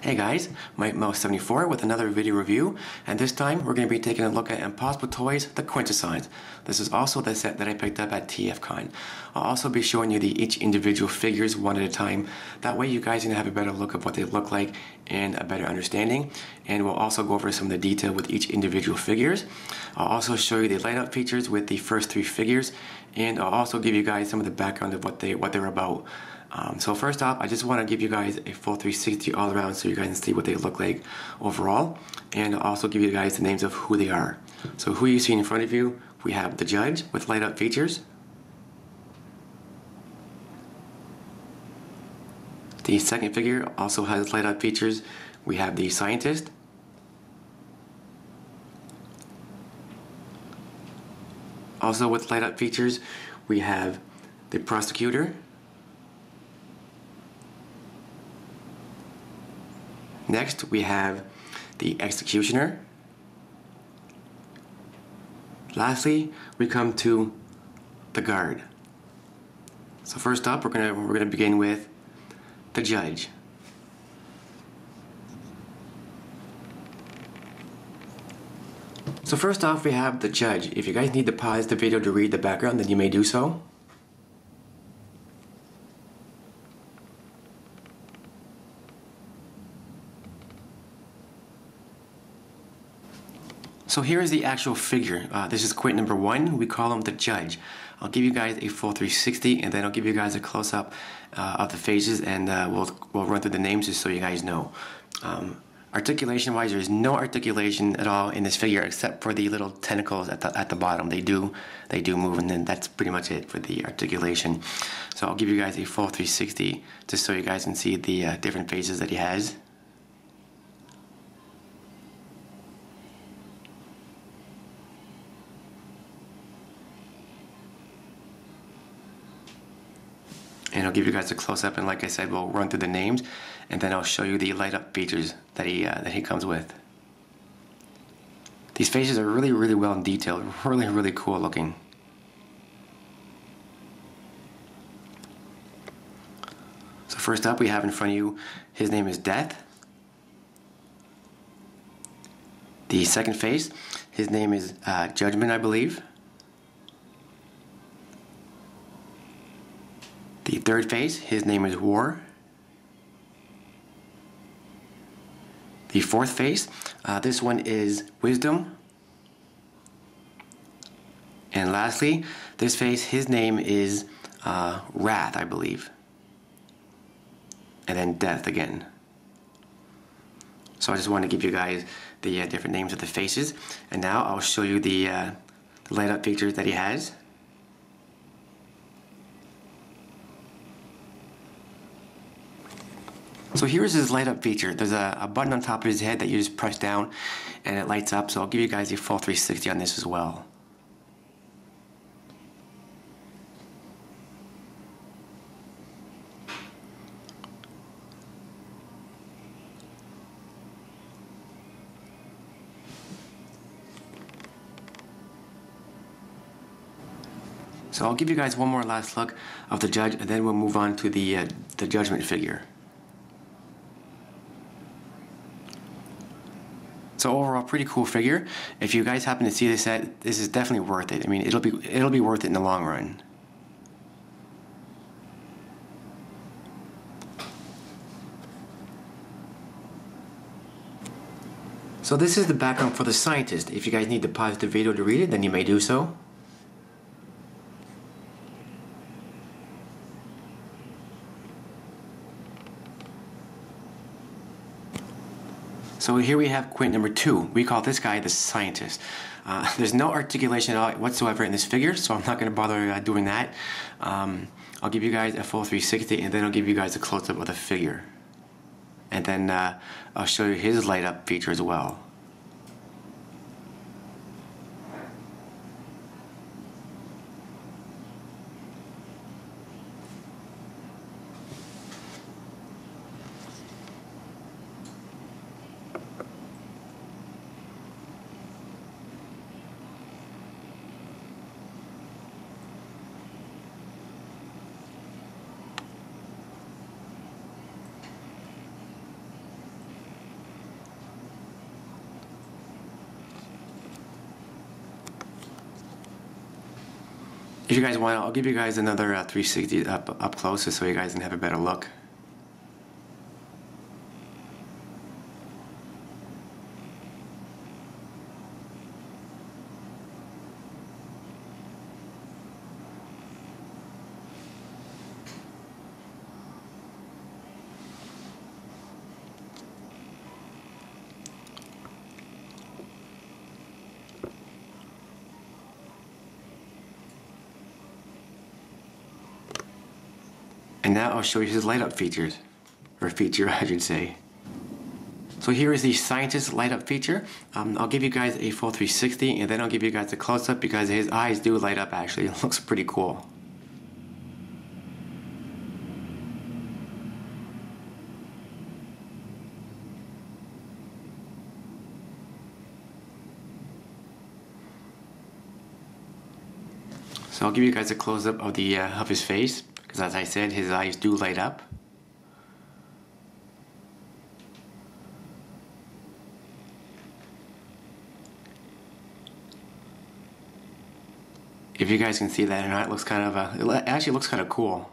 Hey guys, Mike Mouse74 with another video review, and this time we're going to be taking a look at Impossible Toys, the Quintessons. This is also the set that I picked up at TFCon. I'll also be showing you each individual figures one at a time. That way you guys can have a better look at what they look like and a better understanding. And we'll also go over some of the detail with each individual figures. I'll also show you the light-up features with the first three figures, and I'll also give you guys some of the background of what they're about. So first off, I just want to give you guys a full 360 all around so you guys can see what they look like overall, and I'll also give you guys the names of who they are. So who you see in front of you, we have the judge with light up features, the second figure also has light up features. We have the scientist, also with light up features we have the prosecutor. Next, we have the executioner. Lastly, we come to the guard. So first up, we're gonna begin with the judge. So first off, we have the judge. If you guys need to pause the video to read the background, then you may do so. So here is the actual figure. This is Quint number 1. We call him the judge. I'll give you guys a full 360, and then I'll give you guys a close-up of the faces, and we'll run through the names just so you guys know. Articulation-wise, there's no articulation at all in this figure except for the little tentacles at the bottom. They do move, and then that's pretty much it for the articulation. So I'll give you guys a full 360 just so you guys can see the different faces that he has. And I'll give you guys a close-up, and like I said, we'll run through the names, and then I'll show you the light-up features that he comes with. These faces are really, really well detailed, really, really cool looking. So first up, we have in front of you, his name is Death. The second face, his name is Judgment, I believe. The third face, his name is War. The fourth face, this one is Wisdom. And lastly, this face, his name is Wrath, I believe. And then Death again. So I just want to give you guys the different names of the faces. And now I'll show you the light up features that he has. So here's his light up feature. There's a button on top of his head that you just press down and it lights up, so I'll give you guys a full 360 on this as well. So I'll give you guys one more last look of the judge, and then we'll move on to the judgment figure. So overall, pretty cool figure. If you guys happen to see this set, this is definitely worth it. I mean, it'll be worth it in the long run. So this is the background for the scientist. If you guys need to pause the video to read it, then you may do so. So here we have Quint number 2. We call this guy the scientist. There's no articulation at all whatsoever in this figure, so I'm not going to bother doing that. I'll give you guys a full 360, and then I'll give you guys a close-up of the figure. And then I'll show you his light-up feature as well. If you guys want, I'll give you guys another 360 up close just so you guys can have a better look. And now I'll show you his light up features, or feature I should say. So here is the scientist light up feature. I'll give you guys a full 360 and then I'll give you guys a close up because his eyes do light up actually. It looks pretty cool. So I'll give you guys a close up of his face. Because as I said, his eyes do light up. If you guys can see that or not, it looks kind of it actually looks kind of cool.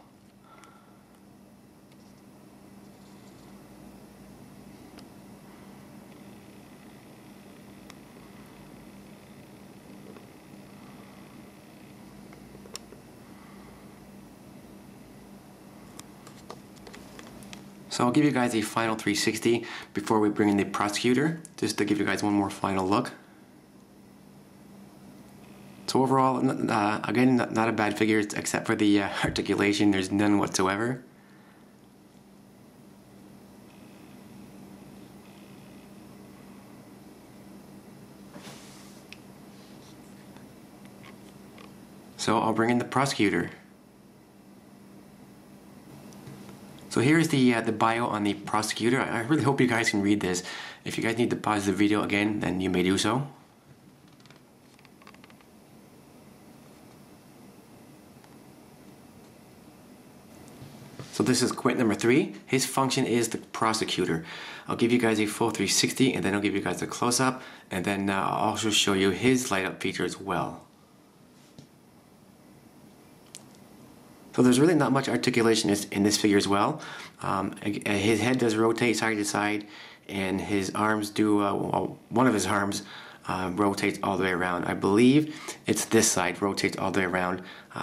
So I'll give you guys a final 360 before we bring in the prosecutor, just to give you guys one more final look. So overall, again, not a bad figure, except for the articulation, there's none whatsoever. So I'll bring in the prosecutor. So here's the bio on the prosecutor. I really hope you guys can read this. If you guys need to pause the video again, then you may do so. So this is Quint number 3. His function is the prosecutor. I'll give you guys a full 360 and then I'll give you guys a close-up and then I'll also show you his light-up feature as well. So there's really not much articulation in this figure as well. His head does rotate side to side, and his arms do, one of his arms rotates all the way around. I believe it's this side rotates all the way around.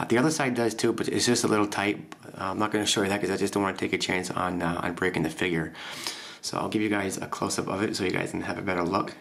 The other side does too, but it's just a little tight. I'm not going to show you that because I just don't want to take a chance on breaking the figure. So I'll give you guys a close-up of it so you guys can have a better look.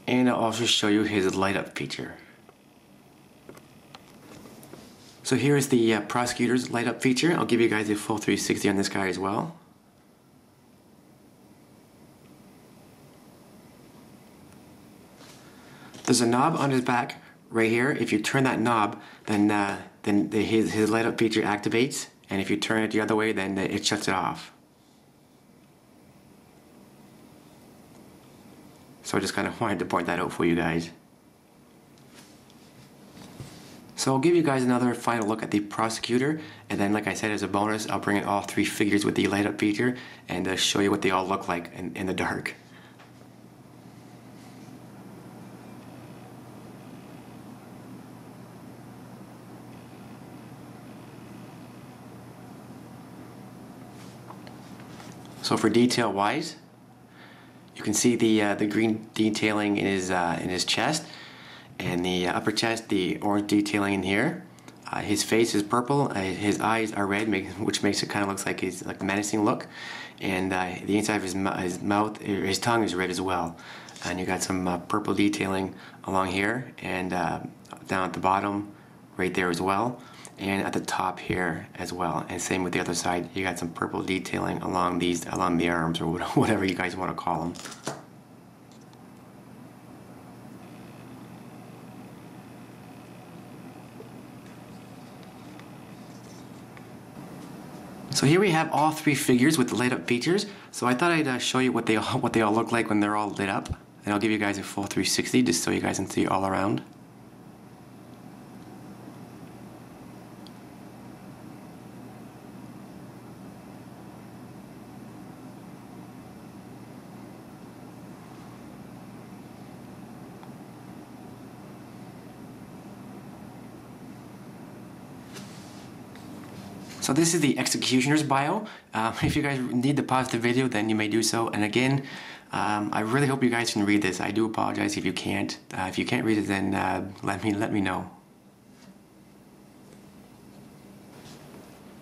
And I'll also show you his light up feature. So here's the prosecutor's light up feature. I'll give you guys a full 360 on this guy as well. There's a knob on his back right here. If you turn that knob, then his light up feature activates, and if you turn it the other way, then it shuts it off. So I just kind of wanted to point that out for you guys. So I'll give you guys another final look at the prosecutor, and then like I said as a bonus, I'll bring in all 3 figures with the light up feature and show you what they all look like in the dark. So for detail wise, you can see the green detailing in his chest, and the upper chest, the orange detailing in here. His face is purple. His eyes are red, which makes it kind of looks like he's like a menacing look. And the inside of his mouth, his tongue is red as well. and you got some purple detailing along here, and down at the bottom right there as well, and at the top here as well. And same with the other side, you got some purple detailing along the arms, or whatever you guys want to call them. So here we have all three figures with the lit up features. So I thought I'd show you what they all look like when they're all lit up, and I'll give you guys a full 360 just so you guys can see all around. So this is the executioner's bio. If you guys need to pause the video, then you may do so. And again, I really hope you guys can read this. I do apologize if you can't. If you can't read it, then let me know.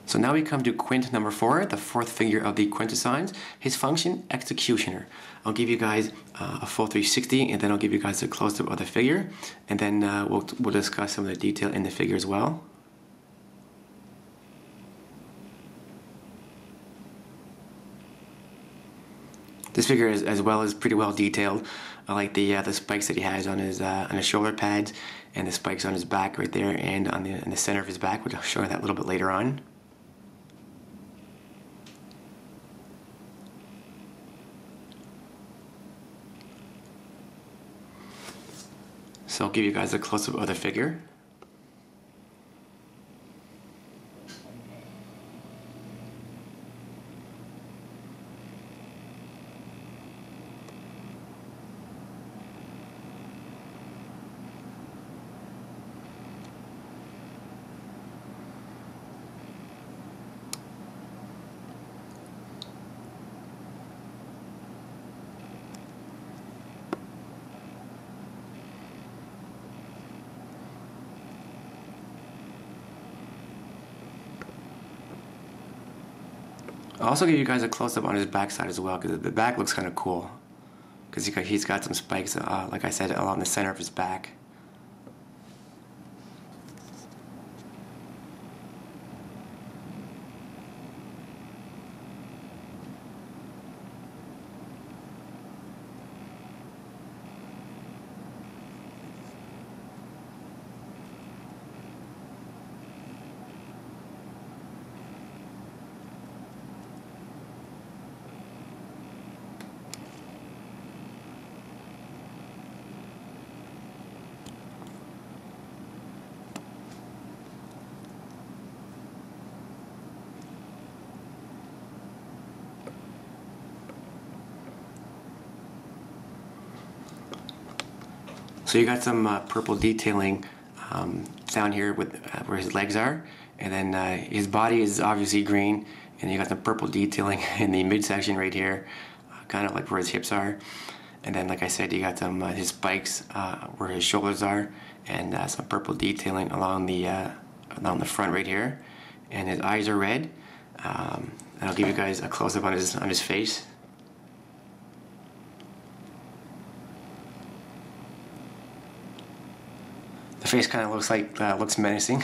So now we come to Quint number 4, the fourth figure of the Quintessons. His function, executioner. I'll give you guys a full 360, and then I'll give you guys a close-up of the figure, and then we'll discuss some of the detail in the figure as well. This figure as well is pretty well detailed. I like the spikes that he has on his shoulder pads, and the spikes on his back right there, and in the center of his back, which I'll show you that a little bit later on. So I'll give you guys a close-up of the figure. I'll also give you guys a close-up on his backside as well, because the back looks kind of cool. Because he's got some spikes, like I said, along the center of his back. So you got some purple detailing down here with where his legs are, and then his body is obviously green, and you got the purple detailing in the midsection right here, kind of like where his hips are. And then, like I said, you got some his spikes where his shoulders are, and some purple detailing along the front right here. And his eyes are red. And I'll give you guys a close-up on his face. The face kind of looks menacing.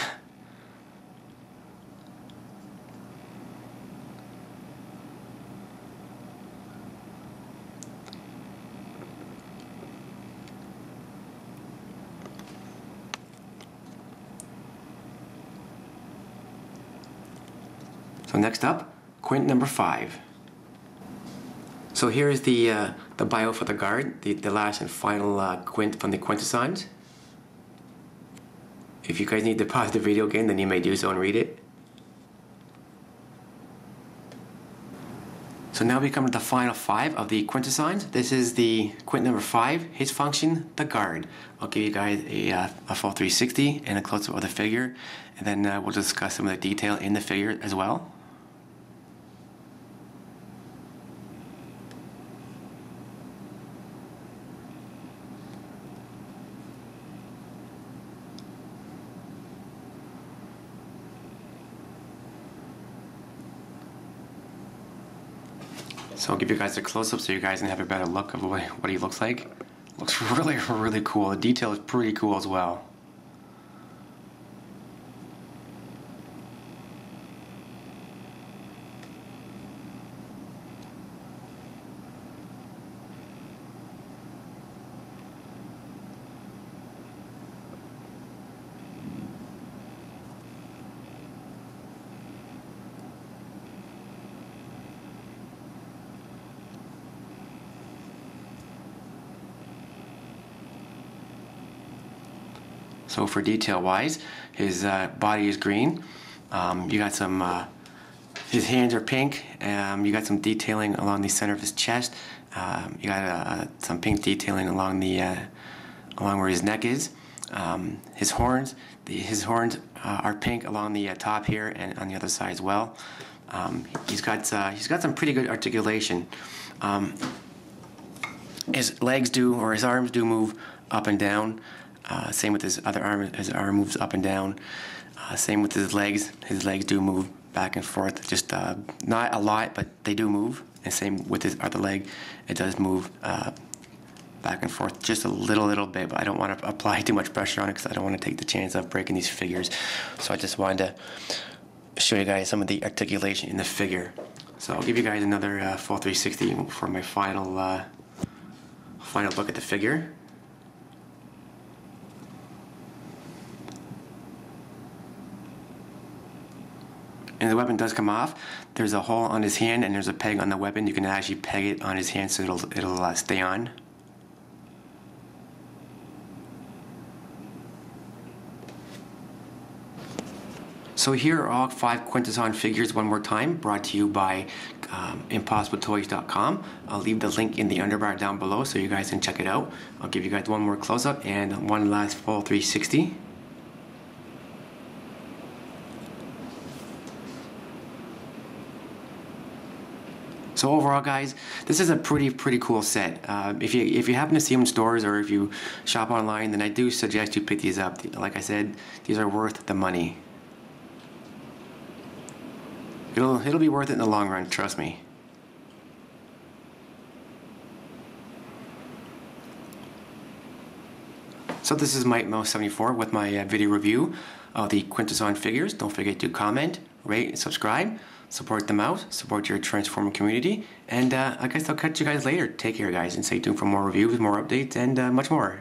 So next up, Quint number 5. So here is the bio for the guard, the last and final Quint from the Quintessons. If you guys need to pause the video again, then you may do so and read it. So now we come to the final 5 of the Quintessons. This is the Quint number 5, his function, the guard. I'll give you guys a full 360 and a close-up of the figure, and then we'll discuss some of the detail in the figure as well. So I'll give you guys a close-up so you guys can have a better look of what he looks like. Looks really, really cool. The detail is pretty cool as well. So for detail wise, his body is green. You got some, his hands are pink. You got some detailing along the center of his chest. You got some pink detailing along the along where his neck is. His horns, are pink along the top here and on the other side as well. He's got some pretty good articulation. His legs do, or his arms do move up and down. Same with his other arm. His arm moves up and down. Same with his legs. His legs do move back and forth. Just not a lot, but they do move. And same with his other leg. It does move back and forth just a little bit. But I don't want to apply too much pressure on it because I don't want to take the chance of breaking these figures. So I just wanted to show you guys some of the articulation in the figure. So I'll give you guys another full 360 for my final look at the figure. And the weapon does come off. There's a hole on his hand and there's a peg on the weapon. You can actually peg it on his hand so it'll stay on. So here are all 5 Quintesson figures one more time, brought to you by ImpossibleToys.com. I'll leave the link in the underbar down below so you guys can check it out. I'll give you guys one more close-up and one last full 360. So overall, guys, this is a pretty cool set. If you happen to see them in stores or if you shop online, then I do suggest you pick these up. Like I said, these are worth the money. It'll be worth it in the long run, trust me. So this is Mike Mouse 74 with my video review of the Quintesson figures. Don't forget to comment, rate, and subscribe. Support them out, support your transforming community, and I guess I'll catch you guys later. Take care, guys, and stay tuned for more reviews, more updates, and much more.